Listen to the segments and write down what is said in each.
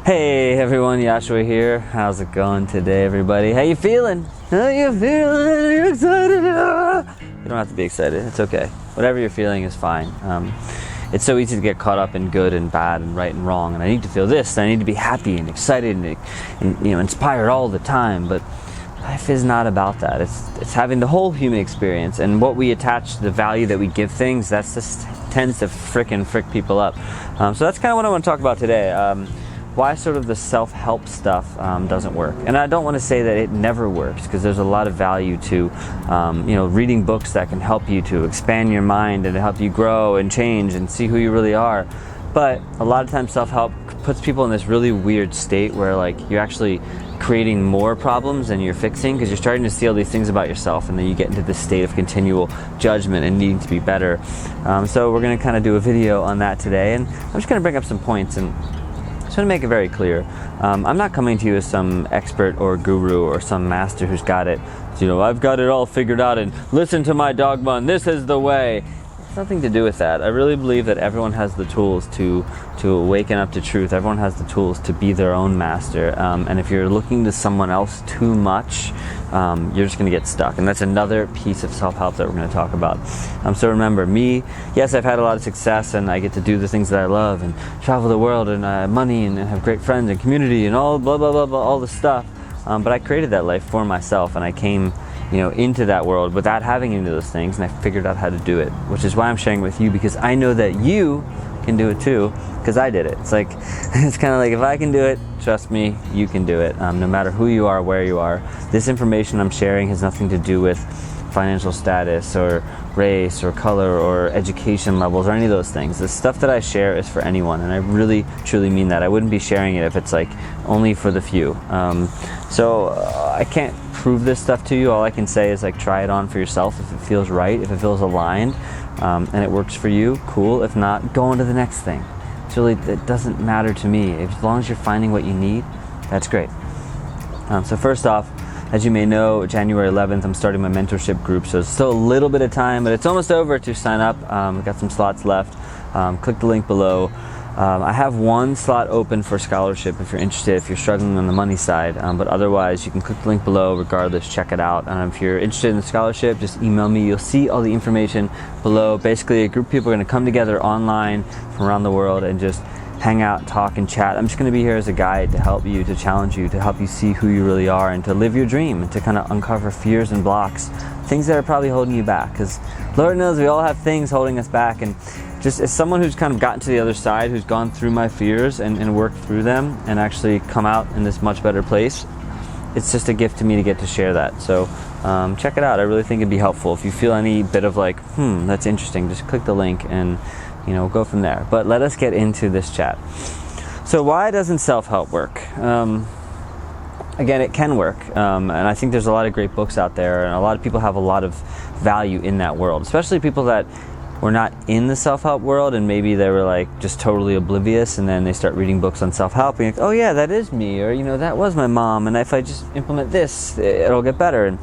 Hey everyone, Joshua here. How's it going today, everybody? How you feeling? How you feeling? Are you excited? You don't have to be excited. It's okay. Whatever you're feeling is fine. It's so easy to get caught up in good and bad and right and wrong. And I need to feel this. And I need to be happy and excited and inspired all the time. But life is not about that. It's having the whole human experience, and what we attach, the value that we give things, that just tends to frick people up. So that's kind of what I want to talk about today. Why sort of the self-help stuff doesn't work. And I don't want to say that it never works, because there's a lot of value to reading books that can help you to expand your mind and to help you grow and change and see who you really are. But a lot of times self-help puts people in this really weird state where you're actually creating more problems than you're fixing, because you're starting to see all these things about yourself, and then you get into this state of continual judgment and needing to be better. So we're going to kind of do a video on that today, and I'm just going to bring up some points and just want to make it very clear. I'm not coming to you as some expert or guru or some master who's got it. I've got it all figured out and listen to my dogma and this is the way. It's nothing to do with that. I really believe that everyone has the tools to awaken up to truth. Everyone has the tools to be their own master. And if you're looking to someone else too much, you're just going to get stuck. And that's another piece of self-help that we're going to talk about. So remember, me, yes, I've had a lot of success and I get to do the things that I love and travel the world and I have money and have great friends and community and all blah, blah, blah, blah, all the stuff. But I created that life for myself, and I came into that world without having any of those things, and I figured out how to do it, which is why I'm sharing with you, because I know that you can do it too, because I did it. It's kind of like, if I can do it, trust me, you can do it. No matter who you are, where you are. This information I'm sharing has nothing to do with financial status or race or color or education levels or any of those things. The stuff that I share is for anyone, and I really truly mean that. I wouldn't be sharing it if it's only for the few. So I can't prove this stuff to you. All I can say is try it on for yourself. If it feels right, if it feels aligned, and it works for you, cool. If not, go on to the next thing. It doesn't matter to me. As long as you're finding what you need, that's great. So first off, as you may know, January 11th, I'm starting my mentorship group, so it's still a little bit of time, but it's almost over to sign up. We've got some slots left. Click the link below. I have one slot open for scholarship if you're interested, if you're struggling on the money side, but otherwise you can click the link below regardless, check it out. If you're interested in the scholarship, just email me. You'll see all the information below. Basically, a group of people are going to come together online from around the world and just hang out, talk, and chat. I'm just going to be here as a guide to help you, to challenge you, to help you see who you really are, and to live your dream, and to kind of uncover fears and blocks, things that are probably holding you back, because Lord knows we all have things holding us back. And just as someone who's kind of gotten to the other side, who's gone through my fears and worked through them and actually come out in this much better place, it's just a gift to me to get to share that. So check it out. I really think it'd be helpful. If you feel any bit of that's interesting, just click the link and go from there. But let us get into this chat. So why doesn't self-help work? Again, it can work, and I think there's a lot of great books out there, and a lot of people have a lot of value in that world, especially people that were not in the self-help world, and maybe they were just totally oblivious, and then they start reading books on self-help, and oh yeah, that is me, or that was my mom, and if I just implement this, it'll get better. And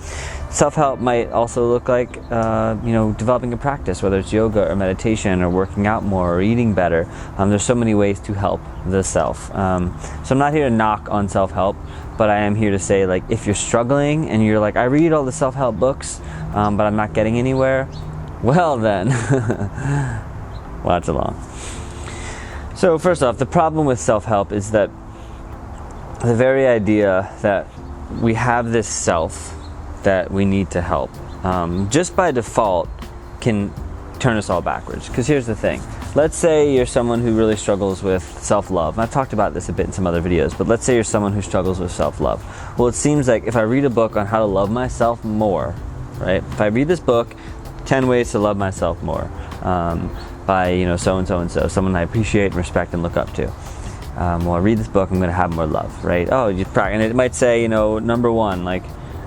self-help might also look like developing a practice, whether it's yoga or meditation or working out more or eating better. There's so many ways to help the self. So I'm not here to knock on self-help, but I am here to say, if you're struggling and you're I read all the self-help books, but I'm not getting anywhere, well then, watch along. So first off, the problem with self-help is that the very idea that we have this self that we need to help, just by default can turn us all backwards. Because here's the thing. Let's say you're someone who really struggles with self-love. I've talked about this a bit in some other videos, but let's say you're someone who struggles with self-love. Well, it seems like if I read a book on how to love myself more, right? If I read this book, 10 Ways to Love Myself More, by so-and-so and so, someone I appreciate and respect and look up to. Well, I read this book, I'm going to have more love, right? And it might say, number one,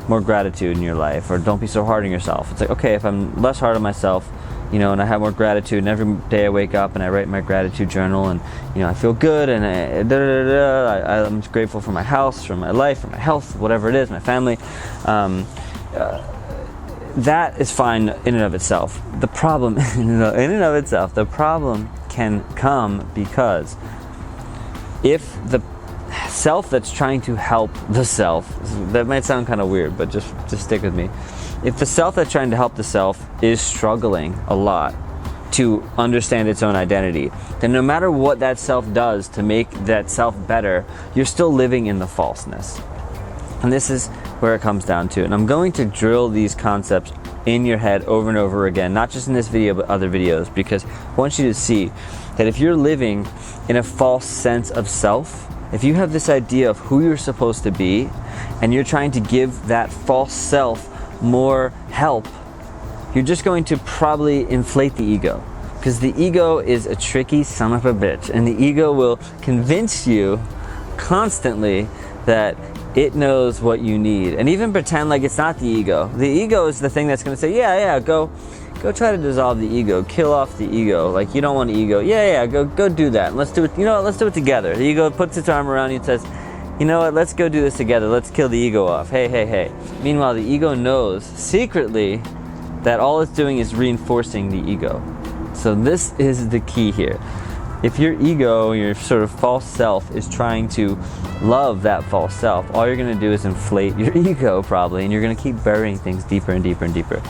more gratitude in your life, or don't be so hard on yourself. It's okay, if I'm less hard on myself, and I have more gratitude, and every day I wake up and I write my gratitude journal, and I feel good, and I'm grateful for my house, for my life, for my health, whatever it is, my family. That is fine in and of itself. The problem the problem can come because if the self that's trying to help the self, that might sound kind of weird, but just stick with me. If the self that's trying to help the self is struggling a lot to understand its own identity, then no matter what that self does to make that self better, you're still living in the falseness. And this is where it comes down to. And I'm going to drill these concepts in your head over and over again, not just in this video, but other videos, because I want you to see that if you're living in a false sense of self, if you have this idea of who you're supposed to be, and you're trying to give that false self more help, you're just going to probably inflate the ego. Because the ego is a tricky son of a bitch, and the ego will convince you constantly that it knows what you need, and even pretend like it's not the ego. The ego is the thing that's going to say, yeah, go try to dissolve the ego, kill off the ego. Like, you don't want ego. Yeah, go do that. Let's do it. You know what? Let's do it together. The ego puts its arm around you and says, you know what? Let's go do this together. Let's kill the ego off. Hey. Meanwhile, the ego knows secretly that all it's doing is reinforcing the ego. So this is the key here. If your ego, your sort of false self, is trying to love that false self, all you're going to do is inflate your ego probably, and you're going to keep burying things deeper and deeper and deeper.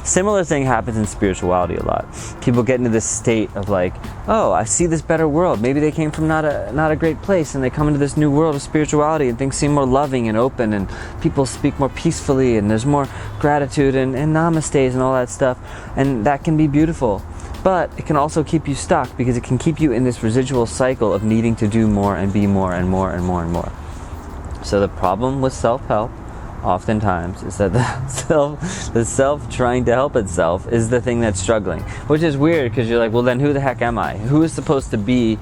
Similar thing happens in spirituality a lot. People get into this state of like, oh, I see this better world. Maybe they came from not a great place, and they come into this new world of spirituality, and things seem more loving and open, and people speak more peacefully, and there's more gratitude and namaste and all that stuff, and that can be beautiful. But it can also keep you stuck, because it can keep you in this residual cycle of needing to do more and be more and more and more and more. So the problem with self-help oftentimes is that the self trying to help itself is the thing that's struggling, which is weird, because you're like, well, then who the heck am I? Who is supposed to be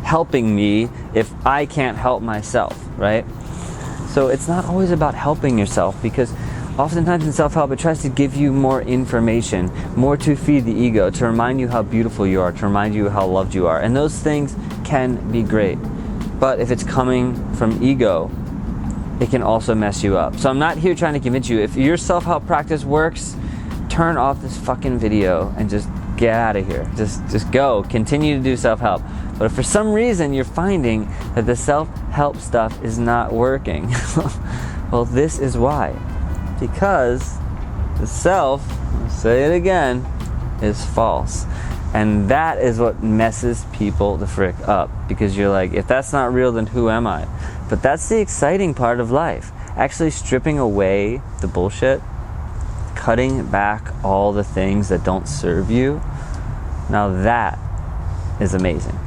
helping me if I can't help myself, right? So it's not always about helping yourself, because oftentimes in self-help, it tries to give you more information, more to feed the ego, to remind you how beautiful you are, to remind you how loved you are. And those things can be great. But if it's coming from ego, it can also mess you up. So I'm not here trying to convince you. If your self-help practice works, turn off this fucking video and just get out of here. Just go. Continue to do self-help. But if for some reason you're finding that the self-help stuff is not working, well, this is why. Because the self, I'll say it again, is false. And that is what messes people the frick up. Because you're like, if that's not real, then who am I? But that's the exciting part of life. Actually stripping away the bullshit, cutting back all the things that don't serve you. Now that is amazing.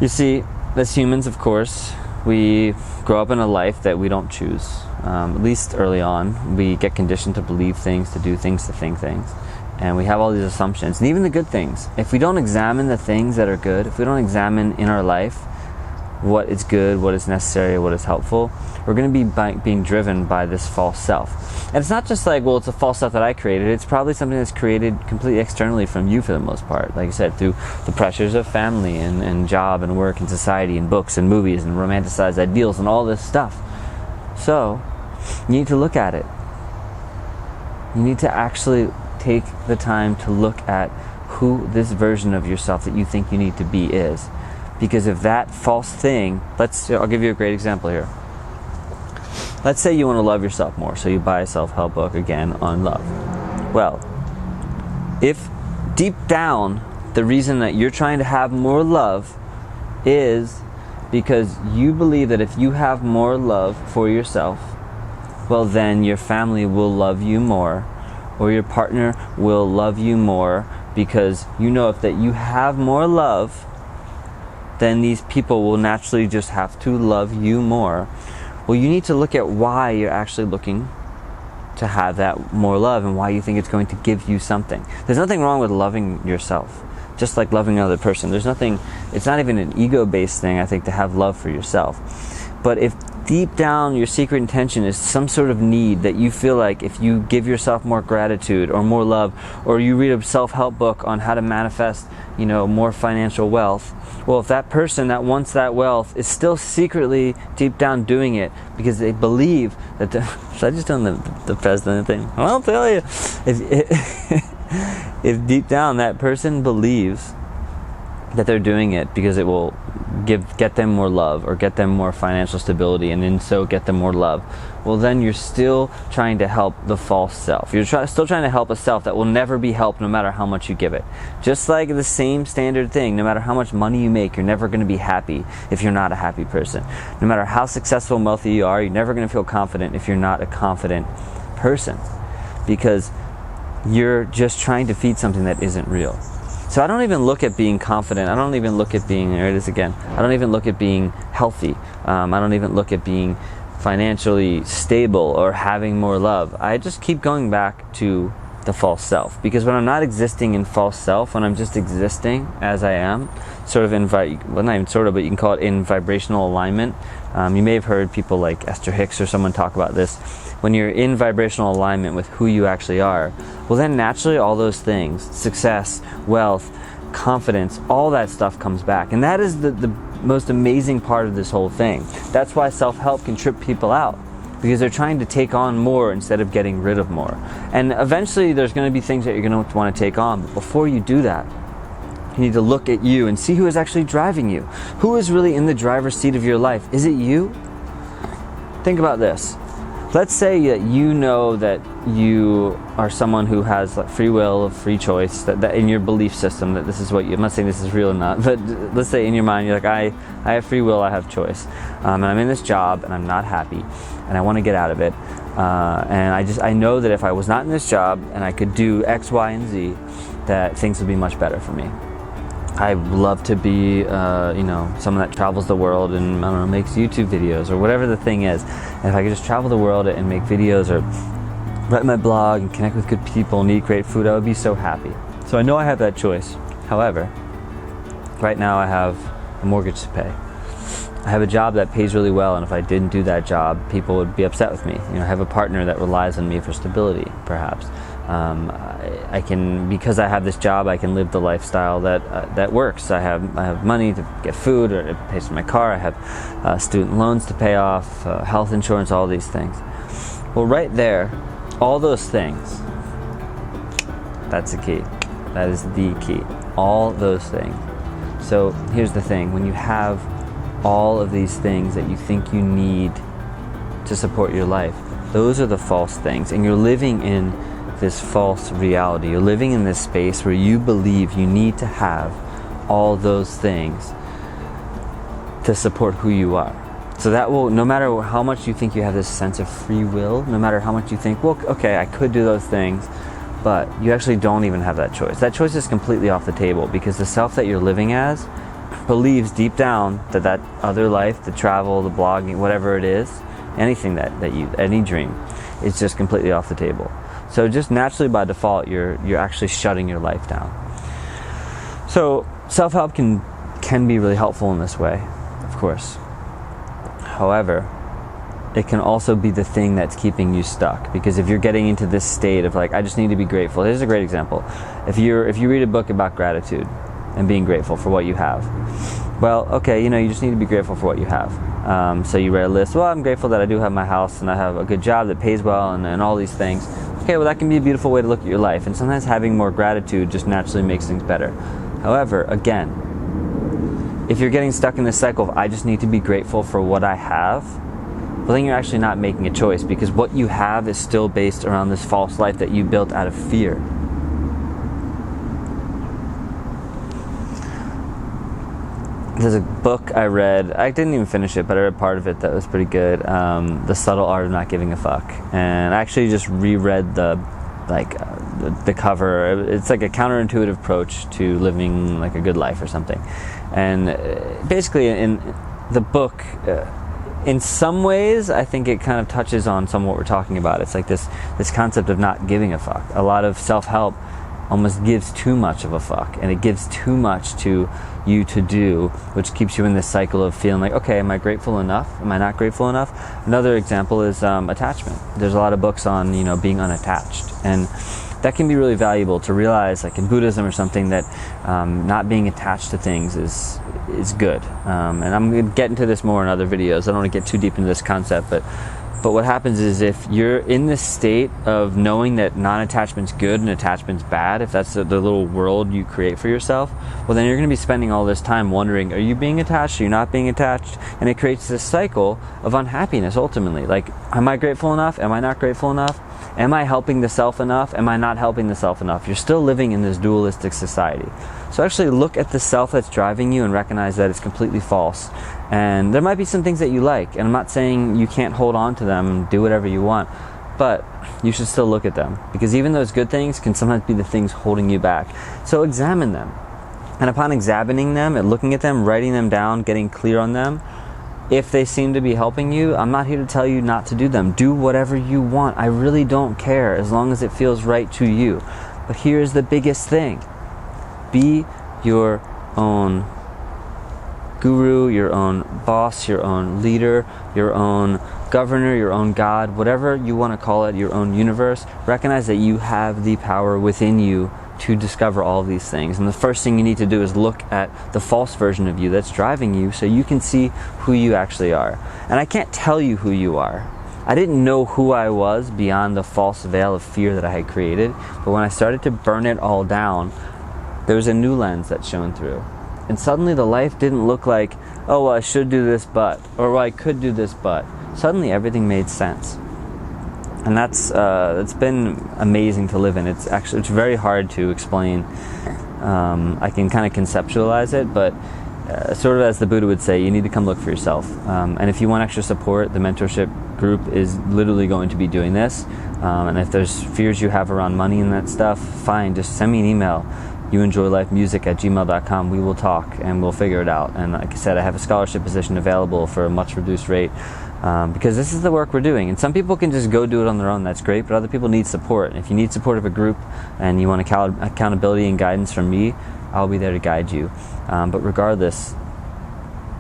You see, as humans, of course, we grow up in a life that we don't choose. At least early on, we get conditioned to believe things, to do things, to think things. And we have all these assumptions. And even the good things. If we don't examine the things that are good, if we don't examine in our life what is good, what is necessary, what is helpful, we're going to be being driven by this false self. And it's not just like, well, it's a false self that I created. It's probably something that's created completely externally from you for the most part. Like I said, through the pressures of family and job and work and society and books and movies and romanticized ideals and all this stuff. So, you need to look at it. You need to actually take the time to look at who this version of yourself that you think you need to be is. Because if that false thing, I'll give you a great example here. Let's say you want to love yourself more, so you buy a self-help book again on love. Well, if deep down the reason that you're trying to have more love is because you believe that if you have more love for yourself, well, then your family will love you more, or your partner will love you more, because you know if that you have more love, then these people will naturally just have to love you more. Well, you need to look at why you're actually looking to have that more love, and why you think it's going to give you something. There's nothing wrong with loving yourself, just like loving another person. It's not even an ego-based thing, I think, to have love for yourself. But if deep down your secret intention is some sort of need that you feel like if you give yourself more gratitude or more love, or you read a self-help book on how to manifest, more financial wealth, well, if that person that wants that wealth is still secretly deep down doing it because they believe that should I just done the president thing? Well, I'll tell you, if deep down that person believes that they're doing it because it will get them more love or get them more financial stability, and then so get them more love, well, then you're still trying to help the false self. You're still trying to help a self that will never be helped no matter how much you give it. Just like the same standard thing, no matter how much money you make, you're never going to be happy if you're not a happy person. No matter how successful and wealthy you are, you're never going to feel confident if you're not a confident person, because you're just trying to feed something that isn't real. So I don't even look at being confident. I don't even look at being, there it is again, I don't even look at being healthy. I don't even look at being financially stable or having more love. I just keep going back to the false self, because when I'm not existing in false self, when I'm just existing as I am, sort of in, well, not even sort of, but you can call it in vibrational alignment. You may have heard people like Esther Hicks or someone talk about this. When you're in vibrational alignment with who you actually are, well, then naturally all those things, success, wealth, confidence, all that stuff comes back. And that is the most amazing part of this whole thing. That's why self-help can trip people out, because they're trying to take on more instead of getting rid of more. And eventually there's going to be things that you're going to want to take on. But before you do that, you need to look at you and see who is actually driving you. Who is really in the driver's seat of your life? Is it you? Think about this. Let's say that you know that you are someone who has like free will, free choice, that in your belief system, that this is what you, I'm not saying this is real or not, but let's say in your mind you're like, I have free will, I have choice, and I'm in this job and I'm not happy and I want to get out of it, and I know that if I was not in this job and I could do X, Y, and Z, that things would be much better for me. I love to be, someone that travels the world and, I don't know, makes YouTube videos or whatever the thing is. And if I could just travel the world and make videos or write my blog and connect with good people and eat great food, I would be so happy. So I know I have that choice. However, right now I have a mortgage to pay. I have a job that pays really well, and if I didn't do that job, people would be upset with me. I have a partner that relies on me for stability, perhaps. I can, because I have this job, I can live the lifestyle that works. I have money to get food, or it pays for my car. I have student loans to pay off, health insurance, all these things. Well, right there, all those things, that's the key. That is the key. All those things. So here's the thing. When you have all of these things that you think you need to support your life, those are the false things. And you're living in this false reality. You're living in this space where you believe you need to have all those things to support who you are. So that will, no matter how much you think you have this sense of free will, no matter how much you think, well, okay, I could do those things, but you actually don't even have that choice. That choice is completely off the table, because the self that you're living as believes deep down that other life, the travel, the blogging, whatever it is, anything that you, any dream, is just completely off the table. So just naturally by default, you're actually shutting your life down. So self-help can be really helpful in this way, of course. However, it can also be the thing that's keeping you stuck, because if you're getting into this state of like, I just need to be grateful. Here's a great example. If you read a book about gratitude and being grateful for what you have, well, okay, you just need to be grateful for what you have. So you read a list. Well, I'm grateful that I do have my house and I have a good job that pays well and all these things. Okay, well, that can be a beautiful way to look at your life, and sometimes having more gratitude just naturally makes things better. However, again, if you're getting stuck in this cycle of I just need to be grateful for what I have, well, then you're actually not making a choice, because what you have is still based around this false life that you built out of fear. There's a book I read, I didn't even finish it, but I read part of it that was pretty good, The Subtle Art of Not Giving a Fuck. And I actually just reread the cover. It's like a counterintuitive approach to living like a good life or something. And basically in the book, in some ways, I think it kind of touches on some of what we're talking about. It's like this concept of not giving a fuck. A lot of self-help almost gives too much of a fuck, and it gives too much to you to do, which keeps you in this cycle of feeling like, okay, am I grateful enough? Am I not grateful enough? Another example is attachment. There's a lot of books on being unattached, and that can be really valuable to realize, like in Buddhism or something, that not being attached to things is good. And I'm going to get into this more in other videos. I don't want to get too deep into this concept, but what happens is if you're in this state of knowing that non-attachment's good and attachment's bad, if that's the little world you create for yourself, well, then you're going to be spending all this time wondering, are you being attached? Are you not being attached? And it creates this cycle of unhappiness ultimately. Like, am I grateful enough? Am I not grateful enough? Am I helping the self enough? Am I not helping the self enough? You're still living in this dualistic society. So actually look at the self that's driving you and recognize that it's completely false. And there might be some things that you like, and I'm not saying you can't hold on to them and do whatever you want, but you should still look at them, because even those good things can sometimes be the things holding you back. So examine them. And upon examining them and looking at them, writing them down, getting clear on them, if they seem to be helping you, I'm not here to tell you not to do them. Do whatever you want. I really don't care, as long as it feels right to you. But here's the biggest thing. Be your own guru, your own boss, your own leader, your own governor, your own God, whatever you want to call it, your own universe. Recognize that you have the power within you to discover all of these things. And the first thing you need to do is look at the false version of you that's driving you, so you can see who you actually are. And I can't tell you who you are. I didn't know who I was beyond the false veil of fear that I had created. But when I started to burn it all down, there was a new lens that shone through. And suddenly the life didn't look like, oh, well, I should do this but, or well, I could do this but. Suddenly everything made sense. And that's been amazing to live in. It's very hard to explain. I can kind of conceptualize it, but sort of as the Buddha would say, you need to come look for yourself. And if you want extra support, the mentorship group is literally going to be doing this. And if there's fears you have around money and that stuff, fine, just send me an email. youenjoylifemusic@gmail.com. We will talk and we'll figure it out. And like I said, I have a scholarship position available for a much reduced rate, because this is the work we're doing. And some people can just go do it on their own, that's great, but other people need support. And if you need support of a group and you want accountability and guidance from me, I'll be there to guide you. But regardless,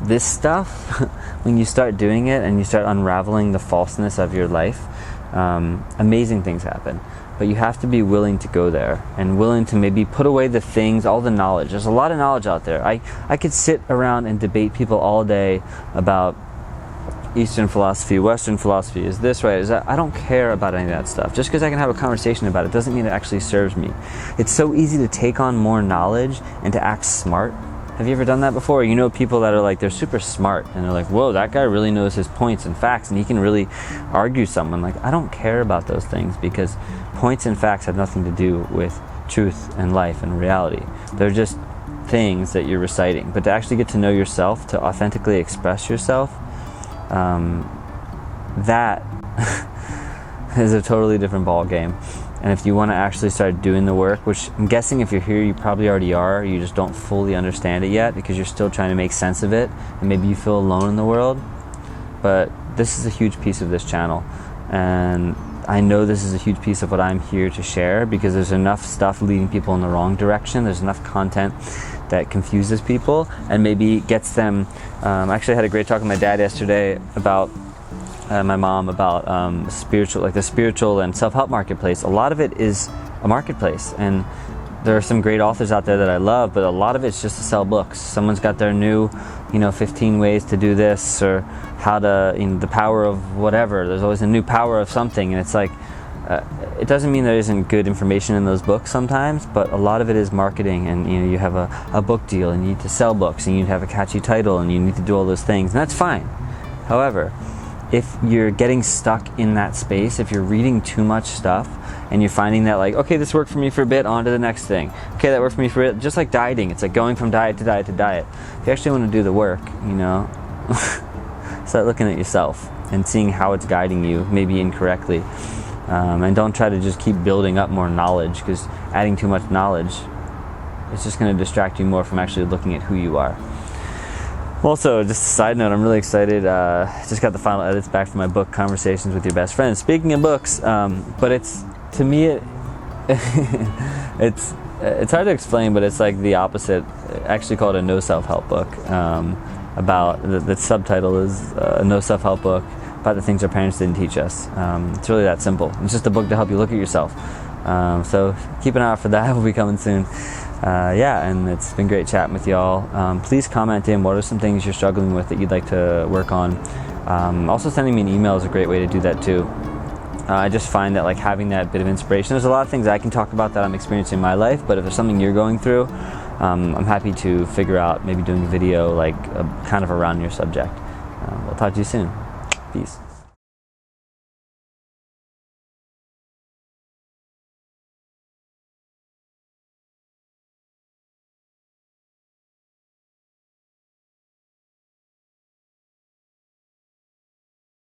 this stuff, when you start doing it and you start unraveling the falseness of your life, amazing things happen. But you have to be willing to go there and willing to maybe put away the things, all the knowledge. There's a lot of knowledge out there. I could sit around and debate people all day about Eastern philosophy, Western philosophy, is this right, is that? I don't care about any of that stuff. Just because I can have a conversation about it doesn't mean it actually serves me. It's so easy to take on more knowledge and to act smart. Have you ever done that before? You know people that are like, they're super smart and they're like, whoa, that guy really knows his points and facts and he can really argue someone. Like, I don't care about those things, because points and facts have nothing to do with truth and life and reality. They're just things that you're reciting. But to actually get to know yourself, to authentically express yourself, that is a totally different ball game. And if you want to actually start doing the work, which I'm guessing if you're here you probably already are, you just don't fully understand it yet because you're still trying to make sense of it, and maybe you feel alone in the world. But this is a huge piece of this channel, and I know this is a huge piece of what I'm here to share, because there's enough stuff leading people in the wrong direction. There's enough content that confuses people and maybe gets them. I actually had a great talk with my dad yesterday about my mom about spiritual, like the spiritual and self-help marketplace. A lot of it is a marketplace, and there are some great authors out there that I love, but a lot of it's just to sell books. Someone's got their new, 15 ways to do this, or how to, the power of whatever. There's always a new power of something, and it's like, it doesn't mean there isn't good information in those books sometimes, but a lot of it is marketing, and you have a book deal, and you need to sell books, and you have a catchy title, and you need to do all those things, and that's fine. However, if you're getting stuck in that space, if you're reading too much stuff and you're finding that, like, okay, this worked for me for a bit, on to the next thing. Okay, that worked for me for a bit. Just like dieting, it's like going from diet to diet to diet. If you actually want to do the work, start looking at yourself and seeing how it's guiding you, maybe incorrectly. And don't try to just keep building up more knowledge, because adding too much knowledge is just going to distract you more from actually looking at who you are. Also, just a side note, I'm really excited. Just got the final edits back from my book, Conversations with Your Best Friend. Speaking of books, but it's hard to explain, but it's like the opposite. I actually call it a no self-help book. about, the subtitle is a no self-help book about the things our parents didn't teach us. It's really that simple. It's just a book to help you look at yourself. So keep an eye out for that. It will be coming soon. And it's been great chatting with y'all. Please comment in what are some things you're struggling with that you'd like to work on. Also, sending me an email is a great way to do that too. I just find that like having that bit of inspiration, there's a lot of things I can talk about that I'm experiencing in my life, but if there's something you're going through, I'm happy to figure out maybe doing a video like kind of around your subject. We'll talk to you soon. Peace.